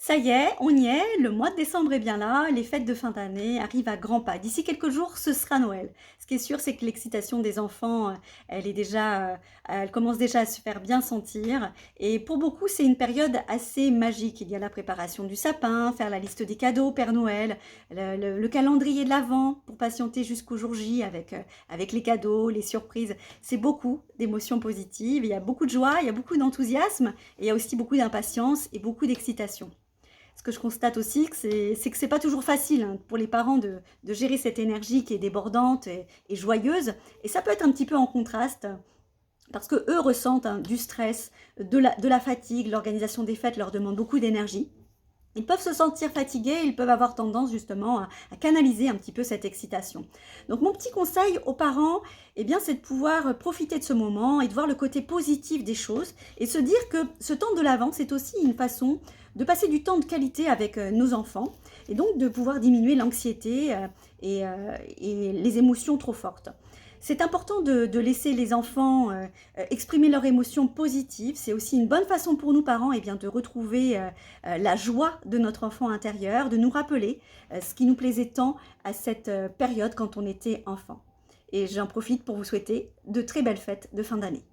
Ça y est, on y est, le mois de décembre est bien là, les fêtes de fin d'année arrivent à grands pas. D'ici quelques jours, ce sera Noël. Ce qui est sûr, c'est que l'excitation des enfants, elle commence déjà à se faire bien sentir. Et pour beaucoup, c'est une période assez magique. Il y a la préparation du sapin, faire la liste des cadeaux, Père Noël, le calendrier de l'Avent pour patienter jusqu'au jour J avec les cadeaux, les surprises. C'est beaucoup d'émotions positives, il y a beaucoup de joie, il y a beaucoup d'enthousiasme et il y a aussi beaucoup d'impatience et beaucoup d'excitation. Ce que je constate aussi, c'est que c'est pas toujours facile hein, pour les parents de gérer cette énergie qui est débordante et joyeuse. Et ça peut être un petit peu en contraste parce que eux ressentent hein, du stress, de la fatigue. L'organisation des fêtes leur demande beaucoup d'énergie. Ils peuvent se sentir fatigués, ils peuvent avoir tendance justement à canaliser un petit peu cette excitation. Donc mon petit conseil aux parents, eh bien, c'est de pouvoir profiter de ce moment et de voir le côté positif des choses et se dire que ce temps de l'Avent, c'est aussi une façon de passer du temps de qualité avec nos enfants et donc de pouvoir diminuer l'anxiété et les émotions trop fortes. C'est important de laisser les enfants exprimer leurs émotions positives. C'est aussi une bonne façon pour nous parents eh bien, de retrouver la joie de notre enfant intérieur, de nous rappeler ce qui nous plaisait tant à cette période quand on était enfant. Et j'en profite pour vous souhaiter de très belles fêtes de fin d'année.